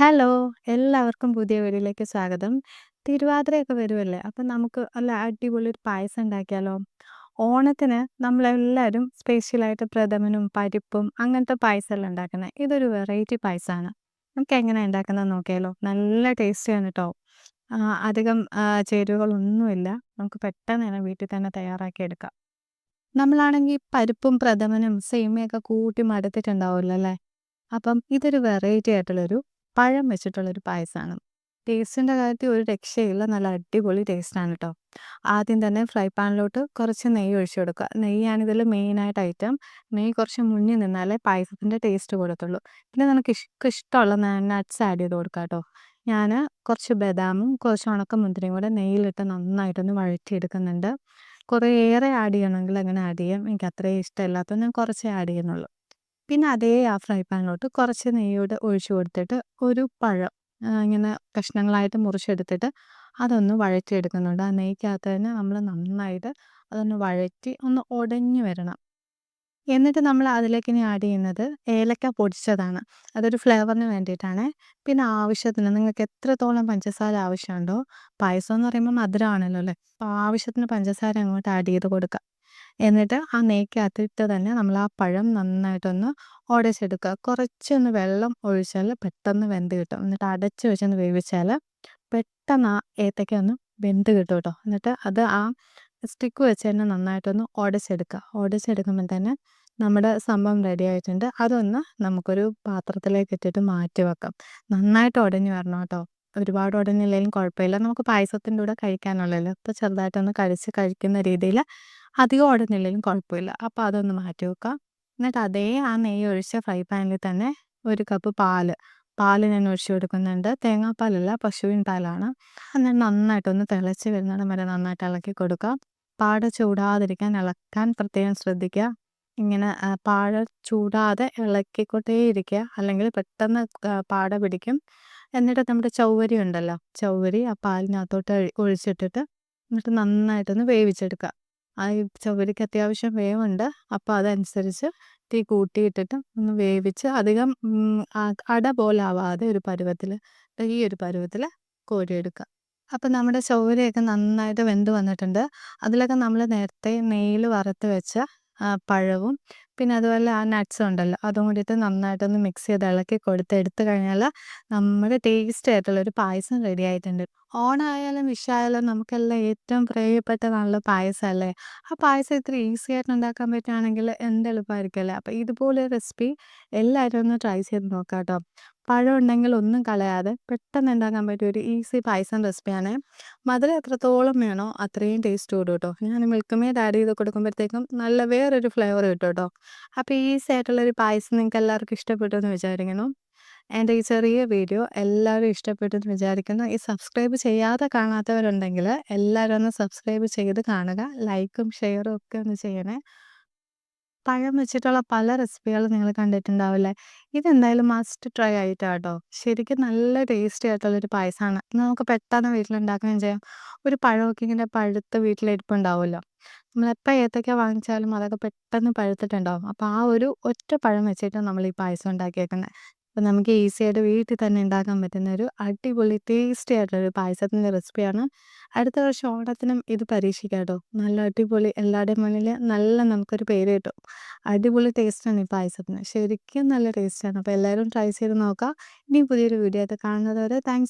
Hello! എല്ലാവർക്കും പുതിയ വീഡിയോയിലേക്ക് സ്വാഗതം. തിരുവാതിരയൊക്കെ വരുമല്ലേ, അപ്പം നമുക്ക് നല്ല അടിപൊളി ഒരു പായസം ഉണ്ടാക്കിയാലോ? ഓണത്തിന് നമ്മളെല്ലാവരും സ്പെഷ്യലായിട്ട് പ്രഥമനും പരിപ്പും അങ്ങനത്തെ പായസമല്ലേ ഉണ്ടാക്കുന്നത്. ഇതൊരു വെറൈറ്റി പായസമാണ്. നമുക്ക് എങ്ങനെയാണ് ഉണ്ടാക്കുന്നത് നോക്കിയാലോ? നല്ല ടേസ്റ്റിയാണ് കേട്ടോ. അധികം ചേരുവകളൊന്നുമില്ല. നമുക്ക് പെട്ടെന്ന് തന്നെ വീട്ടിൽ തന്നെ തയ്യാറാക്കിയെടുക്കാം. നമ്മളാണെങ്കിൽ പരിപ്പും പ്രഥമനും സേമിയയൊക്കെ കൂട്ടി മടുത്തിട്ടുണ്ടാവുമല്ലോ അല്ലേ? അപ്പം ഇതൊരു വെറൈറ്റി ആയിട്ടുള്ളൊരു പഴം വെച്ചിട്ടുള്ളൊരു പായസമാണ്. ടേസ്റ്റിൻ്റെ കാര്യത്തിൽ ഒരു രക്ഷയില്ല. നല്ല അടിപൊളി ടേസ്റ്റാണ് കേട്ടോ. ആദ്യം തന്നെ ഫ്രൈ പാനിലോട്ട് കുറച്ച് നെയ്യ് ഒഴിച്ച് കൊടുക്കുക. നെയ്യാണ് ഇതിൽ മെയിനായിട്ട് ഐറ്റം. നെയ്യ് കുറച്ച് മുന്നിൽ നിന്നാലേ പായസത്തിൻ്റെ ടേസ്റ്റ് കൂടത്തുള്ളൂ. പിന്നെ നമുക്ക് ഇഷ്ടമുള്ള നട്ട്സ് ആഡ് ചെയ്ത് കൊടുക്കാം കേട്ടോ. ഞാൻ കുറച്ച് ബദാമും കുറച്ച് ഉണക്കമുന്തിരിയും കൂടെ നെയ്യിലിട്ട് നന്നായിട്ടൊന്ന് വഴറ്റിയെടുക്കുന്നുണ്ട്. കുറേയേറെ ആഡ് ചെയ്യണമെങ്കിൽ അങ്ങനെ ആഡ് ചെയ്യാം. എനിക്ക് അത്രയും ഇഷ്ടമില്ലാത്തത് ഞാൻ കുറച്ചേ ആഡ് ചെയ്യുന്നുള്ളൂ. പിന്നെ അതേ ആ ഫ്രൈ പാനിലോട്ട് കുറച്ച് നെയ്യൂടെ ഒഴിച്ച് കൊടുത്തിട്ട് ഒരു പഴം ഇങ്ങനെ കഷ്ണങ്ങളായിട്ട് മുറിച്ചെടുത്തിട്ട് അതൊന്ന് വഴറ്റിയെടുക്കുന്നുണ്ട്. ആ നെയ്ക്കകത്ത് തന്നെ നമ്മൾ നന്നായിട്ട് അതൊന്ന് വഴറ്റി ഒന്ന് ഉടഞ്ഞ് വരണം. എന്നിട്ട് നമ്മൾ അതിലേക്ക് ഇനി ആഡ് ചെയ്യുന്നത് ഏലക്ക പൊടിച്ചതാണ്. അതൊരു ഫ്ലേവറിന് വേണ്ടിയിട്ടാണേ. പിന്നെ ആവശ്യത്തിന് നിങ്ങൾക്ക് എത്രത്തോളം പഞ്ചസാര ആവശ്യമുണ്ടോ, പായസം എന്ന് പറയുമ്പോൾ മധുരമാണല്ലോ അല്ലേ? അപ്പോൾ ആവശ്യത്തിന് പഞ്ചസാര അങ്ങോട്ട് ആഡ് ചെയ്ത് കൊടുക്കുക. എന്നിട്ട് ആ നെയ്ക്കകത്തിട്ട് തന്നെ നമ്മൾ ആ പഴം നന്നായിട്ടൊന്ന് ഉടച്ചെടുക്കുക. കുറച്ചൊന്ന് വെള്ളം ഒഴിച്ചാൽ പെട്ടെന്ന് വെന്ത് കിട്ടും. എന്നിട്ട് അടച്ച് വെച്ചൊന്ന് വേവിച്ചാൽ പെട്ടെന്ന് ആ ഏത്തയ്ക്ക ഒന്ന് വെന്ത് കിട്ടും കേട്ടോ. എന്നിട്ട് അത് ആ സ്റ്റിക്ക് വെച്ച് തന്നെ നന്നായിട്ടൊന്ന് ഉടച്ചെടുക്കുക. ഉടച്ചെടുക്കുമ്പോൾ തന്നെ നമ്മുടെ സംഭവം റെഡി ആയിട്ടുണ്ട്. അതൊന്ന് നമുക്കൊരു പാത്രത്തിലേക്ക് ഇട്ടിട്ട് മാറ്റി വെക്കാം. നന്നായിട്ട് ഉടഞ്ഞ് വരണം കേട്ടോ. ഒരുപാട് ഉടഞ്ഞില്ലെങ്കിലും കുഴപ്പമില്ല. നമുക്ക് പായസത്തിൻ്റെ കൂടെ കഴിക്കാനുള്ളതല്ലേ. അപ്പോൾ ചെറുതായിട്ടൊന്ന് കഴിക്കുന്ന രീതിയിൽ അധികം ഉടഞ്ഞില്ലെങ്കിലും കുഴപ്പമില്ല. അപ്പോൾ അതൊന്ന് മാറ്റി വെക്കാം. എന്നിട്ട് അതേ ആ നെയ്യ് ഒഴിച്ച ഫ്രൈ പാനിൽ തന്നെ ഒരു കപ്പ് പാല് ഞാൻ ഒഴിച്ച് കൊടുക്കുന്നുണ്ട്. തേങ്ങാപ്പാലല്ല, പശുവിൻ പാലാണ്. എന്നിട്ട് നന്നായിട്ടൊന്ന് തിളച്ച് വരുന്നിടം വരെ നന്നായിട്ട് ഇളക്കി കൊടുക്കുക. പാട ചൂടാതിരിക്കാൻ ഇളക്കാൻ പ്രത്യേകം ശ്രദ്ധിക്കുക. ഇങ്ങനെ പാട ചൂടാതെ ഇളക്കിക്കൊണ്ടേയിരിക്കുക. അല്ലെങ്കിൽ പെട്ടെന്ന് പാട പിടിക്കും. എന്നിട്ട് നമ്മുടെ ചൗവരി ഉണ്ടല്ലോ, ചൗവരി ആ പാലിനകത്തോട്ട് ഒഴിച്ചിട്ടിട്ട് എന്നിട്ട് നന്നായിട്ടൊന്ന് വേവിച്ചെടുക്കുക. ആ ഈ ചൗവരിക്ക് അത്യാവശ്യം വേവുണ്ട്. അപ്പോൾ അതനുസരിച്ച് തീ കൂട്ടിയിട്ടിട്ട് ഒന്ന് വേവിച്ച് അധികം അട പോലെ ആവാതെ ഒരു പരുവത്തിൽ, ഈ ഒരു പരുവത്തിൽ കോരിയെടുക്കുക. അപ്പം നമ്മുടെ ചൗവരിയൊക്കെ നന്നായിട്ട് വെന്ത് വന്നിട്ടുണ്ട്. അതിലൊക്കെ നമ്മൾ നേരത്തെ നെയ്യിൽ വറുത്ത് വെച്ച പഴവും പിന്നെ അതുപോലെ ആ നട്ട്സും ഉണ്ടല്ലോ, അതും കൂടിയിട്ട് നന്നായിട്ടൊന്ന് മിക്സ് ചെയ്ത് ഇളക്കി കൊടുത്ത് എടുത്തു കഴിഞ്ഞാൽ നമ്മുടെ ടേസ്റ്റി ആയിട്ടുള്ളൊരു പായസം റെഡി ആയിട്ടുണ്ട്. ഓണമായാലും വിഷുവായാലും നമുക്കെല്ലാം ഏറ്റവും പ്രിയപ്പെട്ടതാണല്ലോ പായസം. ആ പായസം ഇത്ര ഈസി ആയിട്ട് ഉണ്ടാക്കാൻ പറ്റുകയാണെങ്കിൽ എന്ത് എളുപ്പമായിരിക്കുമല്ലേ. അപ്പോൾ ഇതുപോലെ റെസിപ്പി എല്ലാവരും ഒന്ന് ട്രൈ ചെയ്ത് നോക്കാം കേട്ടോ. പഴം ഉണ്ടെങ്കിൽ ഒന്നും കളയാതെ പെട്ടെന്ന് ഉണ്ടാക്കാൻ പറ്റിയ ഒരു ഈസി പായസം റെസിപ്പിയാണ്. മധുരം എത്രത്തോളം വേണോ അത്രയും ടേസ്റ്റ് കൂടും കേട്ടോ. ഞാൻ മിൽക്ക് മെയ്ഡ് ആഡ് ചെയ്ത് കൊടുക്കുമ്പോഴത്തേക്കും നല്ല വേറൊരു ഫ്ലേവർ കിട്ടും കേട്ടോ. അപ്പോൾ ഈസി ആയിട്ടുള്ളൊരു പായസം നിങ്ങൾക്ക് എല്ലാവർക്കും ഇഷ്ടപ്പെട്ടു എന്ന് വിചാരിക്കുന്നു. എൻ്റെ ഈ ചെറിയ വീഡിയോ എല്ലാവരും ഇഷ്ടപ്പെട്ടു എന്ന് വിചാരിക്കുന്നു. ഈ സബ്സ്ക്രൈബ് ചെയ്യാതെ കാണാത്തവരുണ്ടെങ്കിൽ എല്ലാവരും ഒന്ന് സബ്സ്ക്രൈബ് ചെയ്ത് കാണുക. ലൈക്കും ഷെയറും ഒക്കെ ഒന്ന് ചെയ്യണേ. പഴം വെച്ചിട്ടുള്ള പല റെസിപ്പികളും നിങ്ങൾ കണ്ടിട്ടുണ്ടാവില്ലേ? ഇതെന്തായാലും മസ്റ്റ് ട്രൈ ആയിട്ടാട്ടോ. ശരിക്കും നല്ല ടേസ്റ്റി ആയിട്ടുള്ളൊരു പായസമാണ്. നമുക്ക് പെട്ടെന്ന് വീട്ടിലുണ്ടാക്കുകയും ചെയ്യാം. ഒരു പഴമൊക്കെ ഇങ്ങനെ പഴുത്ത് വീട്ടിലിരിപ്പുണ്ടാവുമല്ലോ. നമ്മളെപ്പോൾ ഏത്തയ്ക്ക വാങ്ങിച്ചാലും അതൊക്കെ പെട്ടെന്ന് പഴുത്തിട്ടുണ്ടാവും. അപ്പോൾ ആ ഒരു ഒറ്റ പഴം വെച്ചിട്ട് നമ്മൾ ഈ പായസം ഉണ്ടാക്കിയേക്കുന്നത്. അപ്പോൾ നമുക്ക് ഈസി ആയിട്ട് വീട്ടിൽ തന്നെ ഉണ്ടാക്കാൻ പറ്റുന്ന ഒരു അടിപൊളി ടേസ്റ്റി ആയിട്ടുള്ളൊരു പായസത്തിൻ്റെ റെസിപ്പിയാണ്. അടുത്ത വർഷം ഓണത്തിനും ഇത് പരീക്ഷിക്കാം കേട്ടോ. നല്ല അടിപൊളി, എല്ലാവരുടെയും മുന്നിൽ നല്ല നമുക്കൊരു പേര് കിട്ടും. അടിപൊളി ടേസ്റ്റാണ് ഈ പായസത്തിന്. ശരിക്കും നല്ല ടേസ്റ്റാണ്. അപ്പോൾ എല്ലാവരും ട്രൈ ചെയ്ത് നോക്കുക. ഇനി പുതിയൊരു വീഡിയോ ആയിട്ട് കാണുന്നത് വരെ താങ്ക്സ്.